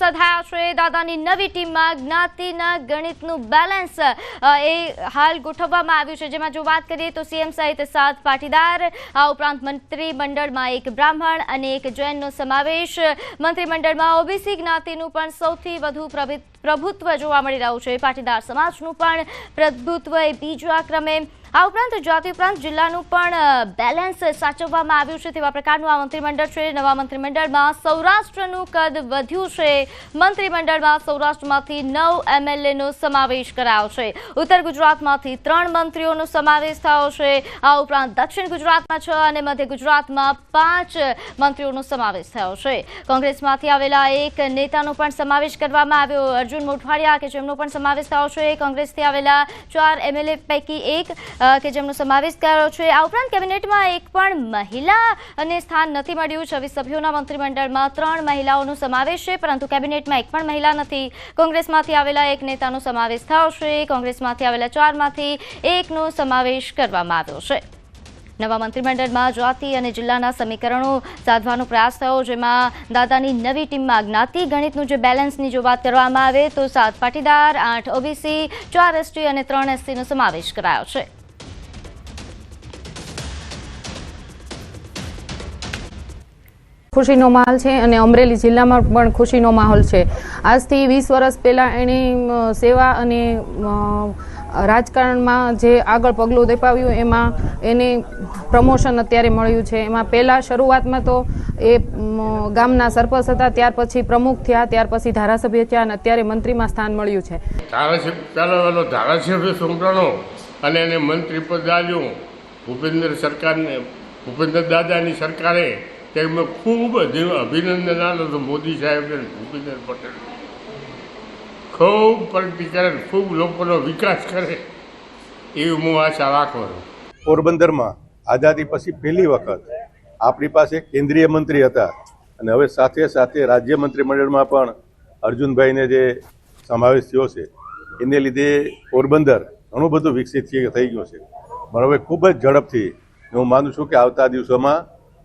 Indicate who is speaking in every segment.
Speaker 1: સધાયા છે। દાદાની નવી ટીમમાં જ્ઞાતિના ગણિતનું બેલેન્સ એ હાલ ગોઠવવામાં આવ્યું છે, જેમાં જો વાત કરીએ તો સીએમ સહિત 7 પાટીદાર, આ ઉપરાંત મંત્રીમંડળમાં 1 બ્રાહ્મણ અને 1 જૈનનો સમાવેશ। મંત્રીમંડળમાં ઓબીસી જ્ઞાતિનું પણ સૌથી વધુ પ્રભુત્વ જોવા મળી રહ્યું છે। પાટીદાર સમાજનું પણ પ્રભુત્વ એ બીજા ક્રમે। આ ઉપરાંત જાતિ ઉપરાંત જિલ્લાનું પણ બેલેન્સ સાચવવામાં આવ્યું છે, તેવા પ્રકારનું આ મંત્રીમંડળ છે। નવા મંત્રીમંડળમાં સૌરાષ્ટ્રનું કદ વધ્યું છે। મંત્રીમંડળમાં સૌરાષ્ટ્રમાંથી 9 એમએલએનો સમાવેશ કરાયો છે। ઉત્તર ગુજરાતમાંથી 3 મંત્રીઓનો સમાવેશ થયો છે। આ ઉપરાંત દક્ષિણ ગુજરાતમાં 6 અને મધ્ય ગુજરાતમાં 5 મંત્રીઓનો સમાવેશ થયો છે। કોંગ્રેસમાંથી આવેલા 1 નેતાનો પણ સમાવેશ કરવામાં આવ્યો, અર્જુન મોઢવાડિયા, કે જેમનો પણ સમાવેશ થયો છે। કોંગ્રેસથી આવેલા 4 એમએલએ પૈકી 1 કે જેમનો સમાવેશ કર્યો છે। આ ઉપરાંત કેબિનેટમાં 1 પણ મહિલાને સ્થાન નથી મળ્યું। 26 સભ્યોના મંત્રીમંડળમાં 3 મહિલાઓનો સમાવેશ છે, પરંતુ કેબિનેટમાં 1 પણ મહિલા નથી। કોંગ્રેસમાંથી આવેલા 1 નેતાનો સમાવેશ થયો છે। કોંગ્રેસમાંથી આવેલા 4માંથી 1નો સમાવેશ કરવામાં આવ્યો છે। નવા મંત્રીમંડળમાં જાતિ અને જિલ્લાના સમીકરણો સાધવાનો પ્રયાસ થયો, જેમાં દાદાની નવી ટીમમાં જ્ઞાતિ ગણિતનું જે બેલેન્સની જો વાત કરવામાં આવે તો 7 પાટીદાર, 8 ઓબીસી, 4 એસટી અને 3 એસસીનો સમાવેશ કરાયો છે।
Speaker 2: ખુશીનો માહોલ છે અને અમરેલી જિલ્લામાં પણ ખુશીનો માહોલ છે। આજથી 20 વર્ષ પહેલાં એની સેવા અને રાજકારણમાં જે આગળ પગલું દેપાવ્યું એમાં એને પ્રમોશન અત્યારે મળ્યું છે। એમાં પહેલાં શરૂઆતમાં તો એ ગામના સરપંચ હતા, ત્યાર પછી પ્રમુખ થયા, ત્યાર પછી ધારાસભ્ય થયા અને અત્યારે મંત્રીમાં સ્થાન મળ્યું છે।
Speaker 3: ધારાસભ્ય સંકળાણો અને એને મંત્રી પદ આપ્યું ભૂપેન્દ્ર દાદાની સરકારે, તેમાં ખૂબ અભિનંદન આલો તો મોદી સાહેબને, ભૂપેન્દ્ર પટેલ ખૂબ પ્રગતિ કરે, ખૂબ લોકોનો વિકાસ કરે એવી હું આશા રાખું છું।
Speaker 4: પોરબંદરમાં આઝાદી પછી પહેલી વખત આપણી પાસે કેન્દ્રીય મંત્રી હતા અને હવે સાથે સાથે રાજ્ય મંત્રીમંડળમાં પણ અર્જુનભાઈને જે સમાવેશ થયો છે એને લીધે પોરબંદર ઘણું બધું વિકસિત થઈ ગયું છે। પણ હવે ખૂબ જ ઝડપથી હું માનું છું કે આવતા દિવસોમાં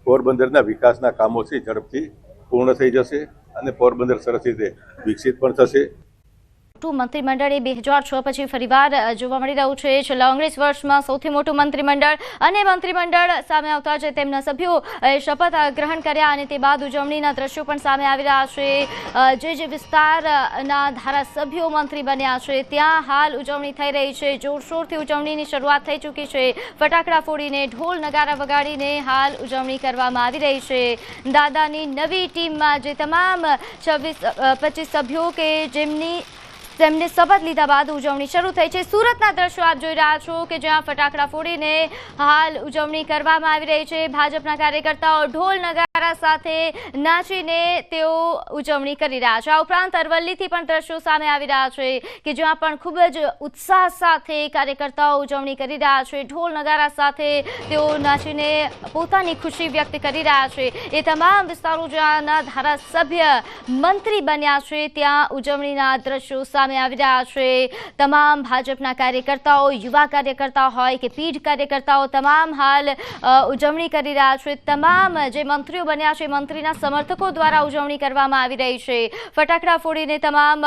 Speaker 4: પોરબંદરના વિકાસના કામો છે ઝડપથી પૂર્ણ થઈ જશે અને પોરબંદર સરસ રીતે વિકસિત પણ થશે।
Speaker 1: મંત્રીમંડળ એ 2006 પછી ફરીવાર જોવા મળી રહ્યું છે। છેલ્લા 19 વર્ષમાં સૌથી મોટું મંત્રીમંડળ, અને મંત્રીમંડળ સામે આવતા જ તેમના સભ્યો શપથ ગ્રહણ કર્યા અને તે બાદ ઉજવણીના દ્રશ્યો પણ સામે આવી રહ્યા છે। જે વિસ્તારના ધારાસભ્યો મંત્રી બન્યા છે ત્યાં હાલ ઉજવણી થઈ રહી છે। જોરશોરથી ઉજવણીની શરૂઆત થઈ ચૂકી છે। ફટાકડા ફોડીને, ઢોલ નગારા વગાડીને હાલ ઉજવણી કરવામાં આવી રહી છે। દાદાની નવી ટીમમાં જે તમામ 25 સભ્યો કે તેમને શપથ લીધા બાદ ઉજવણી શરૂ થઈ છે। સુરતના દ્રશ્યો આપ જોઈ રહ્યા છો કે જ્યાં ફટાકડા ફોડીને હાલ ઉજવણી કરવામાં આવી રહી છે। ભાજપના કાર્યકર્તાઓ ઢોલ નગારા સાથે નાચીને તેઓ ઉજવણી કરી રહ્યા છે। આ ઉપરાંત અરવલ્લીથી પણ દ્રશ્યો સામે આવી રહ્યા છે કે જ્યાં પણ ખૂબ જ ઉત્સાહ સાથે કાર્યકર્તાઓ ઉજવણી કરી રહ્યા છે। ઢોલ નગારા સાથે તેઓ નાચીને પોતાની ખુશી વ્યક્ત કરી રહ્યા છે। એ તમામ વિસ્તારો જ્યાંના ધારાસભ્ય મંત્રી બન્યા છે ત્યાં ઉજવણીના દ્રશ્યો સામે આવી રહ્યા છે। તમામ ભાજપના કાર્યકર્તાઓ, યુવા કાર્યકર્તાઓ હોય કે પીઢ કાર્યકર્તાઓ, તમામ હાલ ઉજવણી કરી રહ્યા છે। તમામ જે મંત્રીઓ બન્યા છે મંત્રીના સમર્થકો દ્વારા ઉજવણી કરવામાં આવી રહી છે। ફટાકડા ફોડીને તમામ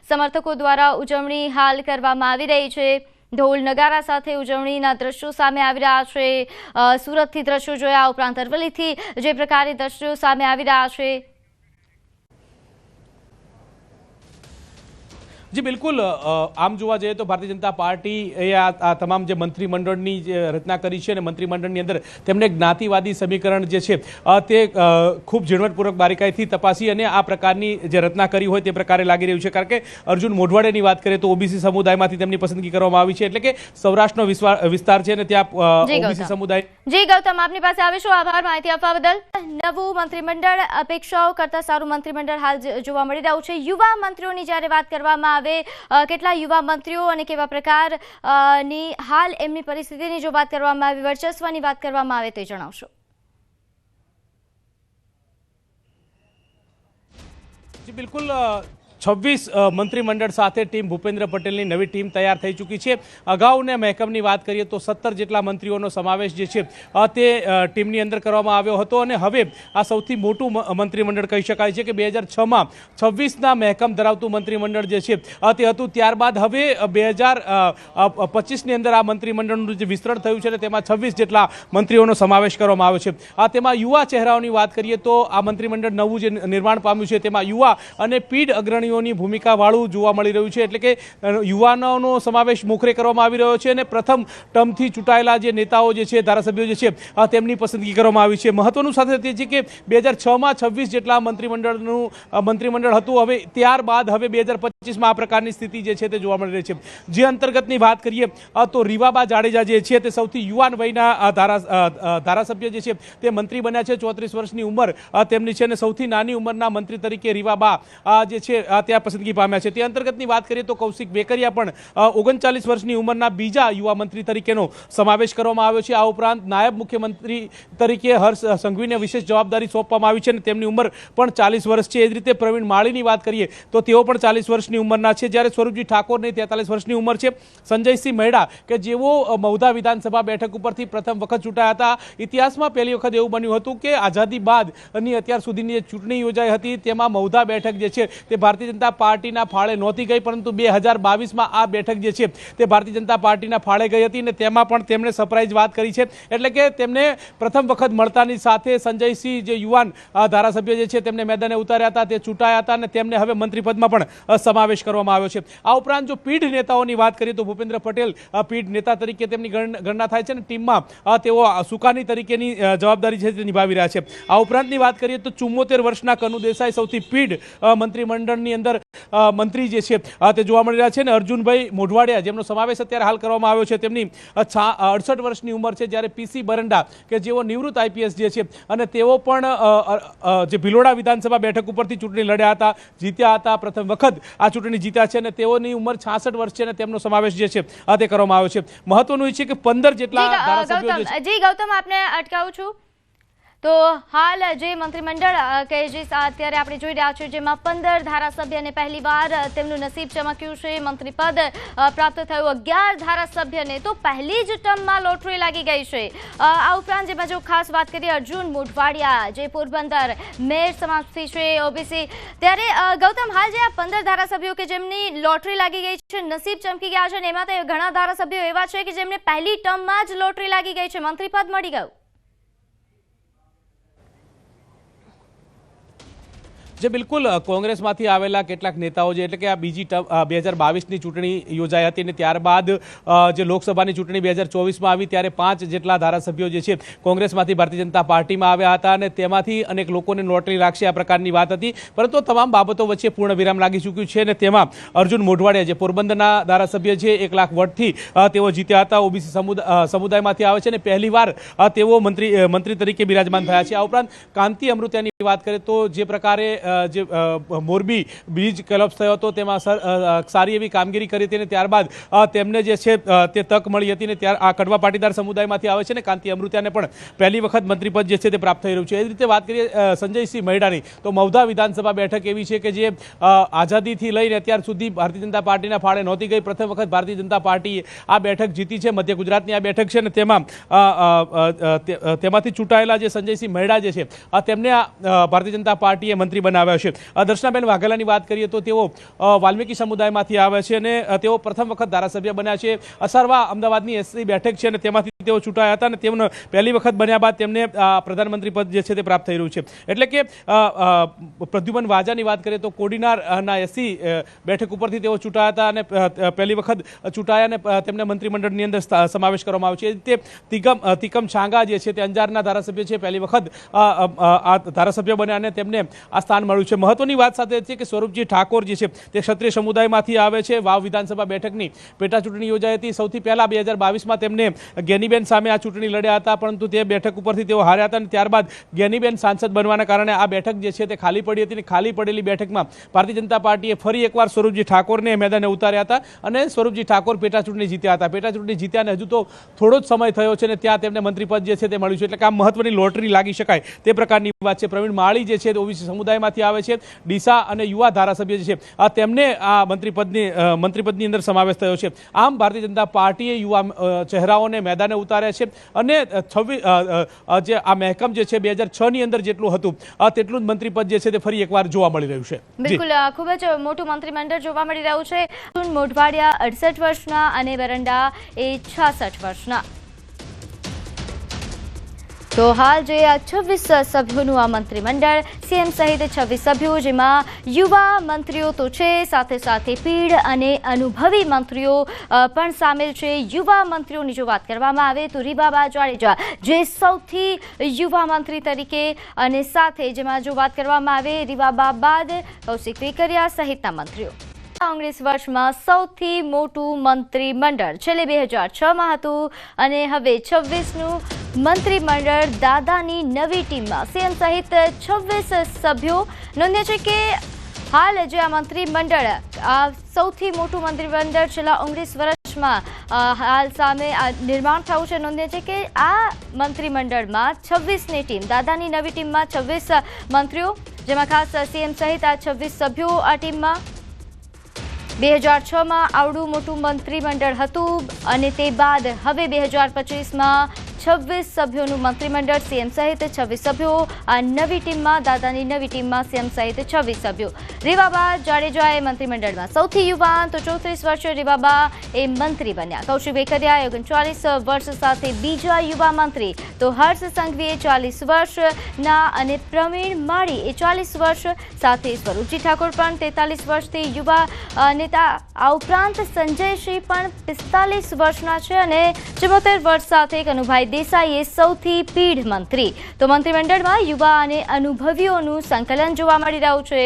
Speaker 1: સમર્થકો દ્વારા ઉજવણી હાલ કરવામાં આવી રહી છે। ઢોલ નગારા સાથે ઉજવણીના દ્રશ્યો સામે આવી રહ્યા છે। સુરતથી દ્રશ્યો જોયા, ઉપરાંત અરવલ્લીથી જે પ્રકારે દ્રશ્યો સામે આવી રહ્યા છે।
Speaker 5: જી બિલકુલ, આમ જોવા જઈએ તો ભારતીય જનતા પાર્ટી એ આ તમામ જે મંત્રીમંડળની જે રચના કરી છે અને મંત્રીમંડળની અંદર તેમણે જ્ઞાતિવાદી સમીકરણ જે છે તે ખૂબ ઝીણવટપૂર્વક બારીકાઈથી તપાસી અને આ પ્રકારની જે રચના કરી હોય તે પ્રકારે લાગી રહ્યું છે। કારણ કે અર્જુન મોઢવાડિયાની વાત કરીએ તો ઓબીસી સમુદાયમાંથી તેમની પસંદગી કરવામાં આવી છે, એટલે કે સૌરાષ્ટ્રનો વિસ્તાર છે અને ત્યાં ઓબીસી સમુદાય।
Speaker 1: જી ગૌતમ, આપની પાસે આવીશું, આભાર માહિતી આપવા બદલ। નવું મંત્રીમંડળ અપેક્ષાઓ કરતા સારું મંત્રીમંડળ હાલ જોવા મળી રહ્યું છે। યુવા મંત્રીઓની જ્યારે વાત કરવામાં આવે, કેટલા યુવા મંત્રીઓ અને કેવા પ્રકારની હાલ એમની પરિસ્થિતિની જો વાત કરવામાં આવે, વર્ચસ્વની વાત કરવામાં આવે તે જણાવશો।
Speaker 5: જી બિલકુલ, 26 મંત્રીમંડળ સાથે ટીમ ભૂપેન્દ્ર પટેલની નવી ટીમ તૈયાર થઈ ચૂકી છે. અગાઉને મહેકમની વાત કરીએ તો 17 જેટલા મંત્રીઓનો સમાવેશ જે છે તે ટીમની અંદર કરવામાં આવ્યો હતો અને હવે આ સૌથી મોટું મંત્રીમંડળ કહી શકાય છે કે 2006માં 26ના મહેકમ ધરાવતું મંત્રીમંડળ જે છે તે હતું. ત્યારબાદ હવે 2025ની અંદર આ મંત્રીમંડળનું જે વિસ્તરણ થયું છે તેમાં 26 જેટલા મંત્રીઓનો સમાવેશ કરવામાં આવ્યો છે. તેમાં યુવા ચહેરાઓની વાત કરીએ તો આ મંત્રીમંડળ નવું જે નિર્માણ પામ્યું છે તેમાં યુવા અને પીઢ અગ્રણીઓની ભૂમિકાવાળું જોવા મળી રહ્યું છે. એટલે કે યુવાનોનો સમાવેશ મોખરે કરવામાં આવી રહ્યો છે અને પ્રથમ ટર્મથી ચૂંટાયેલા જે નેતાઓ જે છે, ધારાસભ્યો જે છે તેમની પસંદગી કરવામાં આવી છે. મહત્વનું સાથે તે છે કે 2006માં 26 જેટલા મંત્રીમંડળ હતું. હવે ત્યારબાદ હવે 2025માં આ પ્રકારની સ્થિતિ જે છે તે જોવા મળી રહી છે. જે અંતર્ગતની વાત કરીએ તો રીવાબા જાડેજા જે છે તે સૌથી યુવાન વયના ધારાસભ્ય જે છે તે મંત્રી બન્યા છે. 34 વર્ષની ઉંમર તેમની છે અને સૌથી નાની ઉંમરના મંત્રી તરીકે રીવાબા જે છે ત્યાં પસંદગી પામ્યા છે. તે અંતર્ગતની વાત કરીએ તો કૌશિક વેકરિયા પણ 39 વર્ષની ઉંમરના બીજા યુવા મંત્રી તરીકેનો સમાવેશ કરવામાં આવ્યો છે. આ ઉપરાંત નાયબ મુખ્યમંત્રી તરીકે હર્ષ સંઘવીને વિશેષ જવાબદારી સોંપવામાં આવી છે અને તેમની ઉંમર પણ 40 વર્ષ છે. એ જ રીતે પ્રવીણ માળીની વાત કરીએ તો તેઓ પણ 40 વર્ષની ઉંમરના છે, જ્યારે સ્વરૂપજી ઠાકોરની 43 વર્ષની ઉંમર છે. સંજયસિંહ મહેડા કે જેઓ મહુધા વિધાનસભા બેઠક ઉપરથી પ્રથમ વખત ચૂંટાયા હતા. ઇતિહાસમાં પહેલી વખત એવું બન્યું હતું કે આઝાદી બાદની અત્યાર સુધીની જે ચૂંટણી યોજાઈ હતી તેમાં મહુધા બેઠક જે છે તે ભારતીય જનતા પાર્ટીના ફાળે નહોતી ગઈ, પરંતુ 2022માં આ બેઠક જે છે તે ભારતીય જનતા પાર્ટીના ફાળે ગઈ હતી અને તેમાં પણ તેમણે સરપ્રાઈઝ વાત કરી છે. એટલે કે તેમને પ્રથમ વખત મળતાની સાથે સંજયસિંહ જે યુવાન ધારાસભ્ય જે છે તેમને મેદાને ઉતાર્યા હતા, તે ચૂંટાયા હતા અને તેમને હવે મંત્રીપદમાં પણ સમાવેશ કરવામાં આવ્યો છે. આ ઉપરાંત જો પીઢ નેતાઓની વાત કરીએ તો ભૂપેન્દ્ર પટેલ પીઢ નેતા તરીકે તેમની ગણના થાય છે અને ટીમમાં તેઓ સુકાની તરીકેની જવાબદારી છે તે નિભાવી રહ્યા છે. આ ઉપરાંતની વાત કરીએ તો 74 વર્ષના કનુ દેસાઈ સૌથી પીઢ મંત્રીમંડળની અંદર મંત્રી જે છે તે જોવા મળી રહ્યા છે અને અર્જુનભાઈ મોઢવાડિયા જેમનો સમાવેશ અત્યારે હાલ કરવામાં આવ્યો છે તેમની 68 વર્ષની ઉંમર છે, જ્યારે પીસી બરંડા કે જેઓ નિવૃત્ત આઈપીએસ જે છે અને તેઓ પણ જે ભિલોડા વિધાનસભા બેઠક ઉપરથી ચૂંટણી લડ્યા હતા, જીત્યા હતા, પ્રથમ વખત આ ચૂંટણી જીત્યા છે અને તેઓની ઉંમર 66 વર્ષ છે અને તેમનો સમાવેશ જે છે તે કરવામાં આવ્યો છે. મહત્વનું એ છે કે 15 જેટલા ધારાસભ્યો
Speaker 1: જી ગૌતમ આપને અટકાવું છું. તો હાલ જે મંત્રીમંડળ કે જે અત્યારે આપણે જોઈ રહ્યા છીએ જેમાં 15 ધારાસભ્યને પહેલીવાર તેમનું નસીબ ચમક્યું છે, મંત્રીપદ પ્રાપ્ત થયું. 11 ધારાસભ્યને તો પહેલી જ ટર્મમાં લોટરી લાગી ગઈ છે. આ ઉપરાંત જેમાં જો ખાસ વાત કરીએ અર્જુન મોઢવાડિયા જે પોરબંદર મેયર સમાજથી છે ઓબીસી, ત્યારે ગૌતમ હાલ જે આ 15 ધારાસભ્યો કે જેમની લોટરી લાગી ગઈ છે, નસીબ ચમકી ગયા છે અને એમાં તો ઘણા ધારાસભ્યો એવા છે કે જેમને પહેલી ટર્મમાં જ લોટરી લાગી ગઈ છે, મંત્રીપદ મળી ગયું.
Speaker 5: જે બિલકુલ કોંગ્રેસમાંથી આવેલા કેટલાક નેતાઓ જે એટલે કે આ બીજી 2022ની ચૂંટણી યોજાઈ હતી અને ત્યારબાદ જે લોકસભાની ચૂંટણી 2024માં આવી ત્યારે 5 જેટલા ધારાસભ્યો જે છે કોંગ્રેસમાંથી ભારતીય જનતા પાર્ટીમાં આવ્યા હતા અને તેમાંથી અનેક લોકોને લોટરી લાગશે આ પ્રકારની વાત હતી. પરંતુ તમામ બાબતો વચ્ચે પૂર્ણ વિરામ લાગી ચૂક્યું છે અને તેમાં અર્જુન મોઢવાડિયા જે પોરબંદરના ધારાસભ્ય છે 1 લાખ વોટથી તેઓ જીત્યા હતા, ઓબીસી સમુદાયમાંથી આવે છે અને પહેલીવાર તેઓ મંત્રી તરીકે બિરાજમાન થયા છે. આ ઉપરાંત કાંતિ અમૃતિયાની વાત કરીએ તો જે પ્રકારે જે મોરબી બ્રિજ કોલેપ્સ થયો હતો તેમાં સારી એવી કામગીરી કરી હતી અને ત્યારબાદ તેમને જે છે તે તક મળી હતી અને આ કડવા પાટીદાર સમુદાયમાંથી આવે છે અને કાંતિ અમૃતિયાને પણ પહેલી વખત મંત્રીપદ જે છે તે પ્રાપ્ત થઈ રહ્યું છે. એ જ રીતે વાત કરીએ સંજયસિંહ મહેડાની તો મહુધા વિધાનસભા બેઠક એવી છે કે જે આઝાદીથી લઈને અત્યાર સુધી ભારતીય જનતા પાર્ટીના ફાળે નહોતી ગઈ. પ્રથમ વખત ભારતીય જનતા પાર્ટીએ આ બેઠક જીતી છે, મધ્ય ગુજરાતની આ બેઠક છે અને તેમાંથી ચૂંટાયેલા જે સંજયસિંહ મહેડા જે છે તેમને ભારતીય જનતા પાર્ટીએ મંત્રી બનાવ્યા છે. દર્શનાબેન વાઘેલાની વાત કરીએ તો તેઓ વાલ્મીકી સમુદાયમાંથી આવે છે અને તેઓ પ્રથમ વખત ધારાસભ્ય બન્યા છે. અસારવા અમદાવાદની એસસી બેઠક છે અને તેમાંથી તેઓ ચૂંટાયા હતા અને તેમને પહેલી વખત બન્યા બાદ તેમને પ્રધાનમંત્રી પદ જે છે તે પ્રાપ્ત થઈ રહ્યું છે. એટલે કે પ્રદ્યુમન વાજાની વાત કરીએ તો કોડીનારના એસસી બેઠક ઉપરથી તેઓ ચૂંટાયા હતા અને પહેલી વખત ચૂંટાયા અને તેમને મંત્રીમંડળની અંદર સમાવેશ કરવામાં આવ્યો છે. એ રીતે તિકમ છાંગા જે છે તે અંજારના ધારાસભ્ય છે, પહેલી વખત આ ધારાસભ્ય બન્યા અને તેમને આ સ્થાન મળ્યું છે. મહત્વની વાત સાથે છે કે સ્વરૂપજી ઠાકોર જે છે તે ક્ષત્રિય સમુદાયમાંથી આવે છે. વાવ વિધાનસભા બેઠકની પેટા ચૂંટણી યોજાઈ હતી. સૌથી પહેલા 2022માં તેમને જ્ઞાનીબેન સામે આ ચૂંટણી લડ્યા હતા, પરંતુ તે બેઠક ઉપરથી તેઓ હાર્યા હતા અને ત્યારબાદ જ્ઞાનીબેન સાંસદ બનવાના કારણે આ બેઠક જે છે તે ખાલી પડી હતી અને ખાલી પડેલી બેઠકમાં ભારતીય જનતા પાર્ટીએ ફરી એકવાર સ્વરૂપજી ઠાકોરને મેદાને ઉતાર્યા હતા અને સ્વરૂપજી ઠાકોર પેટા ચૂંટણી જીત્યા હતા. પેટા ચૂંટણી જીત્યા અને હજુ તો થોડો જ સમય થયો છે અને ત્યાં તેમને મંત્રીપદ જે છે તે મળ્યું છે. એટલે કે આ મહત્વની લોટરી લાગી શકાય તે પ્રકારની વાત છે. પ્રવીણ માળી જે છે તે ઓબીસી સમુદાયમાંથી જિલ્લામાંથી આવે છે. ડીસા અને યુવા ધારાસભ્ય જે છે તેમને આ મંત્રીપદની અંદર સમાવેશ થયો છે. આમ ભારતીય જનતા પાર્ટીએ યુવા ચહેરાઓને મેદાને ઉતાર્યા છે અને 26 જે આ મહેકમ જે છે 2006ની અંદર જેટલું હતું તેટલું જ મંત્રીપદ જે છે તે ફરી એકવાર જોવા મળી રહ્યું છે.
Speaker 1: બિલકુલ, ખૂબ જ મોટું મંત્રીમંડળ જોવા મળી રહ્યું છે. મોઢવાડિયા 68 વર્ષના અને બરંડા એ 66 વર્ષના. તો હાલ જે આ 26 સભ્યોનું આ મંત્રીમંડળ, સીએમ સહિત 26 સભ્યો, જેમાં યુવા મંત્રીઓ તો છે, સાથે સાથે પીઢ અને અનુભવી મંત્રીઓ પણ સામેલ છે. યુવા મંત્રીઓની જો વાત કરવામાં આવે તો રીબાબા જાડેજા જે સૌથી યુવા મંત્રી તરીકે, અને સાથે જેમાં જો વાત કરવામાં આવે રીબાબા બાદ કૌશિક વેકરિયા સહિતના મંત્રીઓ. 19 વર્ષમાં સૌથી મોટું મંત્રીમંડળ છેલ્લે 2006માં હતું અને હવે 26નું મંત્રીમંડળ દાદાની નવી ટીમમાં સીએમ સહિત 26 સભ્યો. નોંધ્ય છે કે હાલ જે આ મંત્રીમંડળ, આ સૌથી મોટું મંત્રીમંડળ છેલ્લા 19 વર્ષમાં હાલ સામે નિર્માણ થયું છે. નોંધ્ય છે કે આ મંત્રીમંડળમાં 26ની ટીમ, દાદાની નવી ટીમમાં 26 મંત્રીઓ, જેમાં ખાસ સીએમ સહિત આ 26 સભ્યો આ ટીમમાં. 2006માં આવડું મોટું મંત્રીમંડળ હતું અને તે બાદ હવે 2025માં 26 સભ્યોનું મંત્રીમંડળ, સીએમ સહિત 26 સભ્યો આ નવી ટીમમાં, દાદાની નવી ટીમમાં સીએમ સહિત 26 સભ્યો. રીબાબા જાડેજા એ મંત્રીમંડળમાં સૌથી યુવાન, તો 34 વર્ષે રીબાબા એ મંત્રી બન્યા. કૌશિક વેકરિયા 39 વર્ષ સાથે બીજા યુવા મંત્રી, તો હર્ષ સંઘવીએ 40 વર્ષના અને પ્રવીણ માળી એ 40 વર્ષ સાથે સ્વરૂપજી ઠાકોર પણ 43 વર્ષથી યુવા નેતા. આ ઉપરાંત સંજયસિંહ પણ 45 વર્ષના છે અને 74 વર્ષ સાથે કનુભાઈ દેસાઈ એ સૌથી પીઢ મંત્રી. તો મંત્રીમંડળમાં યુવા અને અનુભવીઓનું સંકલન જોવા મળી રહ્યું છે.